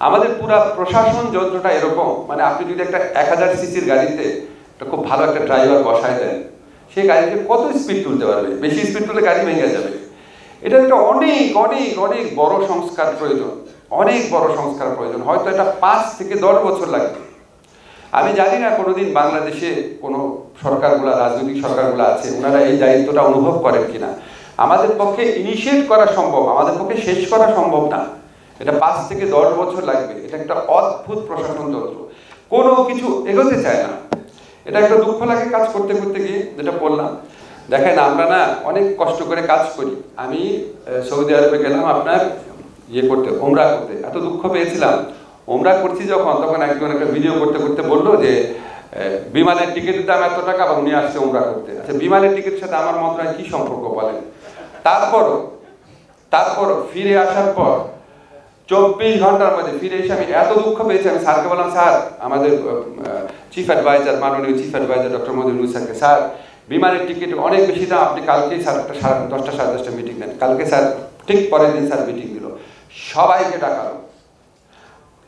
আমাদের পুরো প্রশাসন যন্ত্রটা এরকম, মানে আপনি যদি একটা 1000 সিসির গাড়িতে একটা খুব ভালো একটা ড্রাইভার বসায় দেন, সেই গাড়িতে কত স্পিড তুলতে পারবে? বেশি স্পিড তুললে গাড়ি ভেঙে যাবে। এটা একটা অনেক অনেক অনেক বড় সংস্কার প্রয়োজন, অনেক বড় সংস্কার প্রয়োজন। হয়তো এটা 5 থেকে 10 বছর লাগবে। আমি জানি না কোনোদিন বাংলাদেশে কোনো সরকারগুলো, রাজনৈতিক সরকারগুলো আছে, ওনারা এই দায়িত্বটা অনুভব করেন কিনা। আমাদের পক্ষে ইনিশিয়েট করা সম্ভব, আমাদের পক্ষে শেষ করা সম্ভব না। এটা 5 থেকে 10 বছর লাগবে। এটা একটা অদ্ভুত প্রশাসন তন্ত্র, কোনো কিছু এগোতে চায় না। এটা একটা দুঃখ লাগে কাজ করতে করতে গিয়ে, যেটা বললাম। দেখেন, আমরা না অনেক কষ্ট করে কাজ করি। আমি সৌদি আরবে গেলাম আপনার করতে, ওমরা করতে। এত দুঃখ পেয়েছিলাম ওমরা করছি যখন, তখন একজন একটা ভিডিও করতে করতে বললো যে বিমানের টিকিটের দাম এত টাকা, বা উনি আসছে ওমরা করতে। আচ্ছা, বিমানের টিকিটের সাথে আমার মন্ত্রণালয় কি সম্পর্ক বলেন? তারপরও ফিরে আসার পর 24 ঘন্টার মধ্যে ফিরে এসে আমি এত দুঃখ পেয়েছি। আমি স্যারকে বললাম, স্যার, আমাদের চিফ অ্যাডভাইজার, মাননীয় চিফ অ্যাডভাইজার ডক্টর মদিনুল স্যারকে, স্যার বিমানের টিকিট অনেক বেশি দাম, আপনি কালকেই স্যার একটা 10টা 10:30টা মিটিং দেন। কালকে স্যার ঠিক পরের দিন স্যার মিটিং দিল, সবাইকে ডাকালো।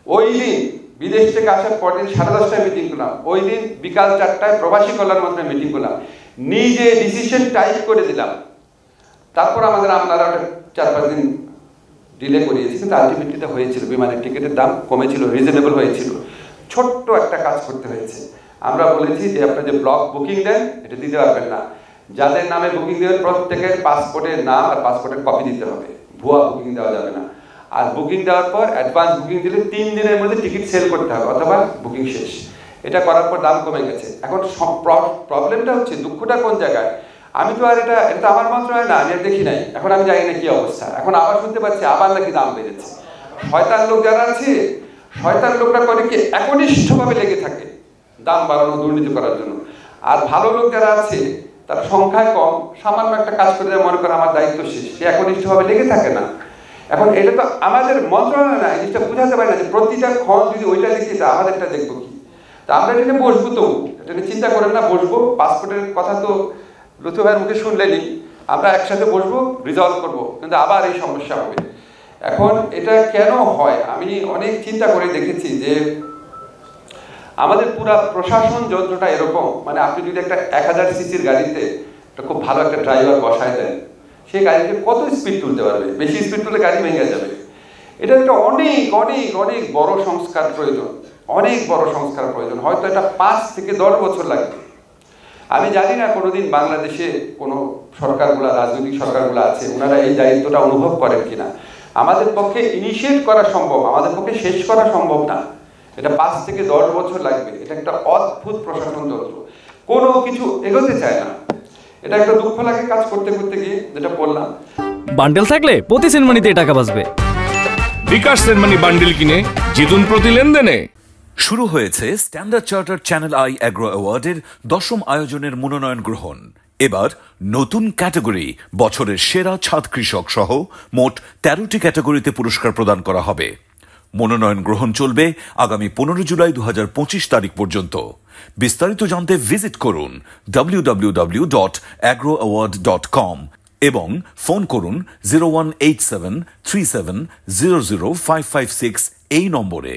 ওই দিন বিদেশ থেকে আসার পর দিন 10:30টায় মিটিং করলাম, ওই দিন বিকাল 4টায় প্রবাসী কল্যাণ মন্ত্রণালয়ে মিটিং করলাম, নিজে ডিসিশন টাইপ করে দিলাম। তারপর আমাদের আপনারা 4-5 দিন ডিলে করিয়েছি, কিন্তু আলটিমেটলিটা হয়েছিল। বিমানের টিকিটের দাম কমেছিল, রিজনেবল হয়েছিল। ছোট্ট একটা কাজ করতে হয়েছে। আমরা বলেছি যে আপনার যে ব্লক বুকিং দেন, এটা দিতে পারবেন না। যাদের নামে বুকিং দেবেন প্রত্যেকের পাসপোর্টের নাম আর পাসপোর্টের কপি দিতে হবে, ভুয়া বুকিং দেওয়া যাবে না। আর বুকিং দেওয়ার পর অ্যাডভান্স বুকিং দিলে 3 দিনের মধ্যে টিকিট সেল করতে হবে, অথবা বুকিং শেষ। এটা করার পর দাম কমে গেছে। এখন প্রবলেমটা হচ্ছে, দুঃখটা কোন জায়গায়, আমি তো আর এটা আমার মন্ত্রণালয় না, আমি আর দেখি নাই। এখন আমি জানি না কি অবস্থা। এখন আবার শুনতে পাচ্ছি আবার নাকি দাম বেড়েছে। শয়তান লোক যারা আছে, শয়তান লোকরা করে কি, একনিষ্ঠভাবে লেগে থাকে দাম বাড়ানো, দুর্নীতি করার জন্য। আর ভালো লোক যারা আছে, তার সংখ্যায় কম, সামান্য একটা কাজ করে মনে করে আমার দায়িত্ব শেষ, সে একনিষ্ঠভাবে লেগে থাকে না। এখন এটা তো আমাদের মন্ত্রণালয় না, এই জিনিসটা বোঝাতে পারি না যে প্রতিটা ক্ষণ যদি ওইটা দেখি, তা আমাদেরটা দেখবো কি। তা আমরা এটা নিয়ে বসবো, তো এটা নিয়ে চিন্তা করেন না, বসবো। পাসপোর্টের কথা তো লুথু ভাইয়ের মুখে শুনলেনি, আমরা একসাথে বসবো, রিজলভ করবো, কিন্তু আবার এই সমস্যা হবে। এখন এটা কেন হয়, আমি অনেক চিন্তা করে দেখেছি যে আমাদের পুরা প্রশাসন যন্ত্রটা এরকম, মানে আপনি যদি একটা 1000 সিসির গাড়িতে একটা খুব ভালো একটা ড্রাইভার বসায় দেন, সেই গাড়িতে কত স্পিড তুলতে পারবে? বেশি স্পিড তুললে গাড়ি ভেঙে যাবে। এটা একটা অনেক অনেক অনেক বড় সংস্কার প্রয়োজন, অনেক বড় সংস্কার প্রয়োজন। হয়তো এটা 5 থেকে 10 বছর লাগবে। আমি জানি না কোনোদিন বাংলাদেশে কোনো সরকারগুলো, রাজনৈতিক সরকারগুলো আছে, ওনারা এই দায়িত্বটা অনুভব করেন কিনা। আমাদের পক্ষে ইনিশিয়েট করা সম্ভব, আমাদের পক্ষে শেষ করা সম্ভব না। এটা 5 থেকে 10 বছর লাগবে। এটা একটা অদ্ভুত প্রশাসন তন্ত্র, কোনো কিছু এগোতে চায় না। এটা একটা দুঃখ লাগে কাজ করতে করতে গিয়ে, যেটা বললাম। বান্ডেল থাকলে প্রতি সেনমানিতে টাকা বাঁচবে। বিকাশ সেনমানি বান্ডেল কিনে জিতুন প্রতি লেনদেনে। শুরু হয়েছে Standard Chartered Channel I Agro অ্যাওয়ার্ডের 10ম আয়োজনের মনোনয়ন গ্রহণ। এবার নতুন ক্যাটাগরি, বছরের সেরা ছাদ কৃষক সহ মোট 13টি ক্যাটাগরিতে পুরস্কার প্রদান করা হবে। মনোনয়ন গ্রহণ চলবে আগামী 15 জুলাই 2025 তারিখ পর্যন্ত। বিস্তারিত জানতে ভিজিট করুন www.agroaward.com এবং ফোন করুন 018737000556 এই নম্বরে।